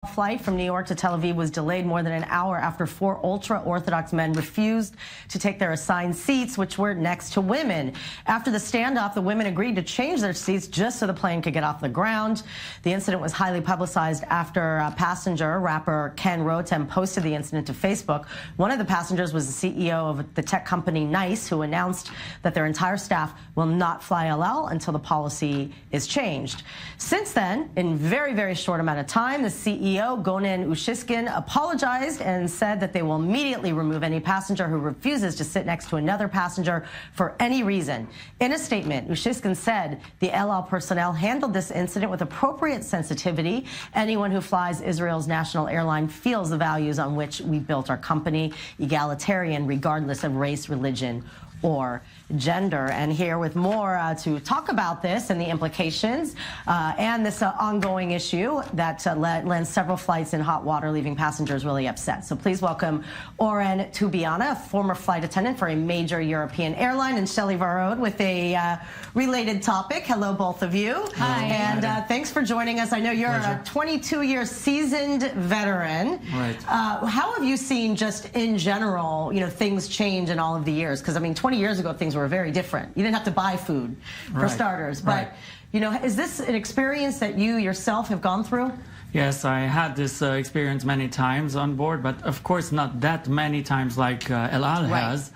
Flight from New York to Tel Aviv was delayed more than an hour after 4 ultra-Orthodox men refused to take their assigned seats, which were next to women. After the standoff, the women agreed to change their seats just so the plane could get off the ground. The incident was highly publicized after a passenger, rapper Ken Rotem, posted the incident to Facebook. One of the passengers was the CEO of the tech company NICE, who announced that their entire staff will not fly El Al until the policy is changed. Since then, in very, very short amount of time, the CEO Gonen Ushishkin apologized and said that they will immediately remove any passenger who refuses to sit next to another passenger for any reason. In a statement, Ushishkin said the El Al personnel handled this incident with appropriate sensitivity. Anyone who flies Israel's national airline feels the values on which we built our company, egalitarian, regardless of race, religion, or gender. And here with more to talk about this and the implications and this ongoing issue that lands several flights in hot water, leaving passengers really upset. So please welcome Oren Tubiana, a former flight attendant for a major European airline, and Shelley Varod with a related topic. Hello, both of you. Hi. And thanks for joining us. I know you're a 22-year seasoned veteran. Right. How have you seen, just in general, things change in all of the years? Because, I mean, 20 years ago, things were very different. You didn't have to buy food, for starters. But, is this an experience that you yourself have gone through? Yes, I had this experience many times on board, but of course not that many times like El Al has,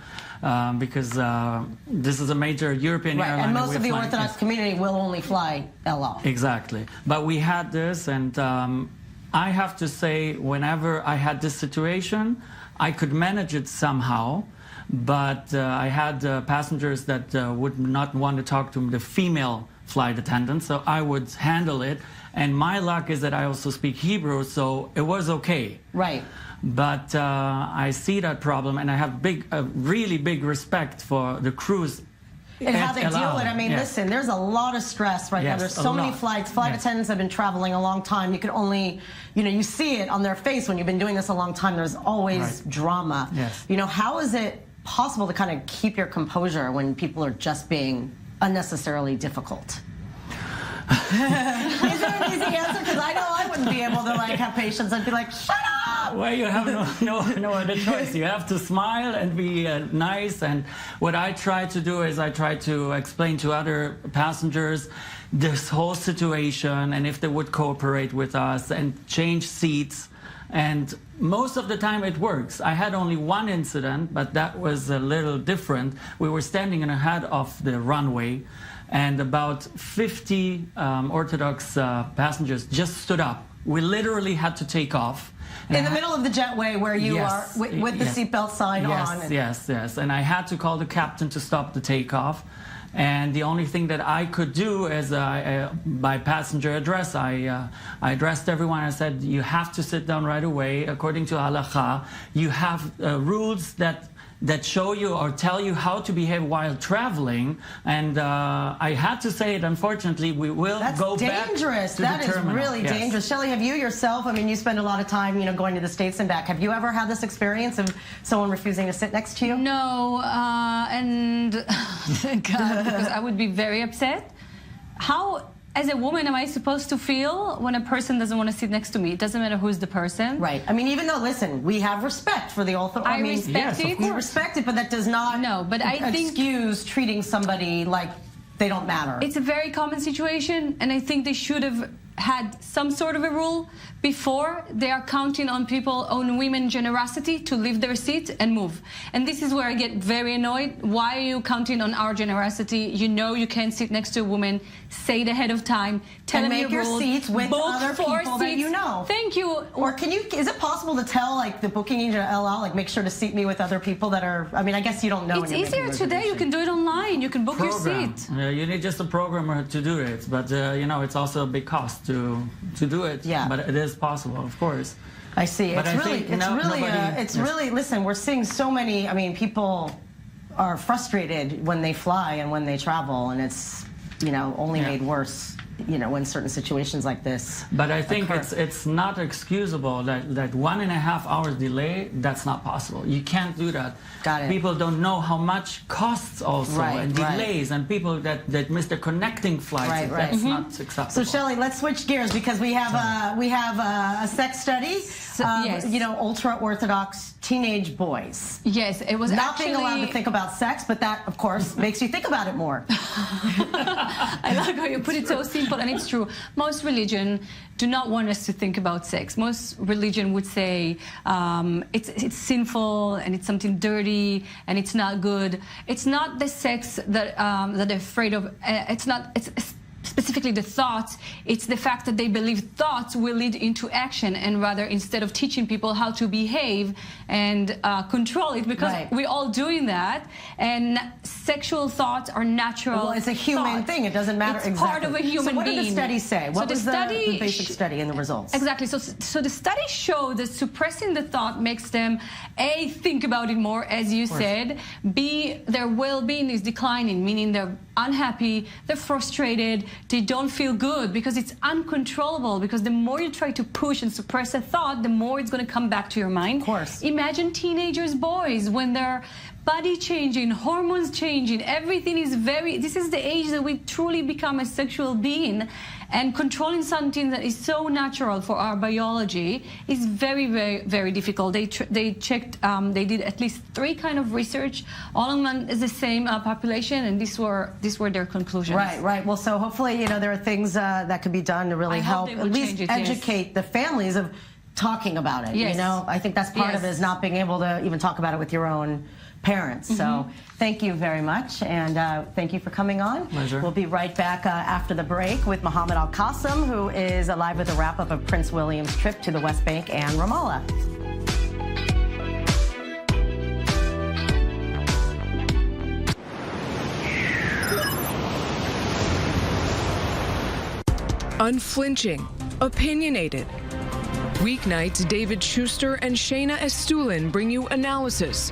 because this is a major European airline. And most of the Orthodox community will only fly El Al. Exactly. But we had this, and I have to say, whenever I had this situation, I could manage it somehow. But I had passengers that would not want to talk to the female flight attendant, so I would handle it. And my luck is that I also speak Hebrew, so it was okay. Right. But I see that problem, and I have really big respect for the crews. And how they deal with it. I mean, listen, there's a lot of stress right now. There's so many flights. Flight attendants have been traveling a long time. You can only, you see it on their face when you've been doing this a long time. There's always drama. Yes. How is it possible to kind of keep your composure when people are just being unnecessarily difficult? Is there an easy answer? Because I know I wouldn't be able to have patience. I'd be like, shut up! Well, you have no other choice. You have to smile and be nice. And what I try to do is I try to explain to other passengers this whole situation, and if they would cooperate with us and change seats. And most of the time it works. I had only one incident, but that was a little different. We were standing ahead of the runway, and about 50 Orthodox passengers just stood up. We literally had to take off. In the middle of the jetway where you are with the seatbelt sign on. Yes. And I had to call the captain to stop the takeoff. And the only thing that I could do is, by passenger address, I addressed everyone. I said, you have to sit down right away. According to halacha, you have rules that show you or tell you how to behave while traveling. And I had to say it, unfortunately, we will go back to the terminal. That is really dangerous. Shelley, have you yourself, I mean, you spend a lot of time, going to the States and back. Have you ever had this experience of someone refusing to sit next to you? No, and God, because I would be very upset. How, as a woman, am I supposed to feel when a person doesn't want to sit next to me? It doesn't matter who's the person. Right. I mean, even though, listen, we have respect for the Orthodox. I respect it. We respect it, but that does not excuse treating somebody like they don't matter. It's a very common situation, and I think they should have had some sort of a rule before. They are counting on people, on women generosity to leave their seat and move. And this is where I get very annoyed. Why are you counting on our generosity? You know you can't sit next to a woman. Say it ahead of time. Tell them make your seats with other people that you know. Thank you. Or is it possible to tell the booking agent at El Al, make sure to seat me with other people that are, I mean, I guess you don't know. It's easier today. You can do it online. You can book your seat. You need just a programmer to do it. But, it's also a big cost to do it. Yeah. But it is possible, of course. I see. It's really, listen, we're seeing so many, I mean, people are frustrated when they fly and when they travel, and it's, only made worse you know, in certain situations like this. But I think occur. it's not excusable that 1.5 hours delay, that's not possible. You can't do that. Got it. People don't know how much costs also, Right, and delays, and people that miss their connecting flights. Right, right. That's not acceptable. So Shelley, let's switch gears because we have a sex study. Yes. You know, ultra-Orthodox teenage boys. Yes, it was Not actually... being allowed to think about sex, but that, of course, makes you think about it more. I like how you put it so simple, and it's true. Most religion do not want us to think about sex. Most religion would say it's sinful and it's something dirty and it's not good. It's not the sex that that they're afraid of. It's specifically the thoughts. It's the fact that they believe thoughts will lead into action, and rather, instead of teaching people how to behave and control it, because Right. we're all doing that, and sexual thoughts are natural. Well, it's a human thoughts. thing. It doesn't matter It's exactly. part of a human so what being. did the study say? What So was the basic study and the results? Exactly. So the study showed that suppressing the thought makes them, A, think about it more, as you said, B, their well-being is declining, meaning they're unhappy, they're frustrated, they don't feel good because it's uncontrollable, because the more you try to push and suppress a thought, the more it's going to come back to your mind. Of course. Imagine teenagers, boys, when their body changing, hormones changing, everything is this is the age that we truly become a sexual being, and controlling something that is so natural for our biology is very, very, very difficult. They checked, they did at least 3 kind of research, all among the same population, and these were their conclusions. Right, right. Well, so hopefully, you know, there are things that could be done to really help at least educate the families of talking about it. Yes. You know, I think that's part of it, is not being able to even talk about it with your own parents. So thank you very much, and thank you for coming on. Pleasure. We'll be right back after the break with Mohammed Al-Qasim, who is alive with a wrap-up of Prince William's trip to the West Bank and Ramallah. Unflinching, opinionated. Weeknights, David Schuster and Shayna Estulin bring you analysis,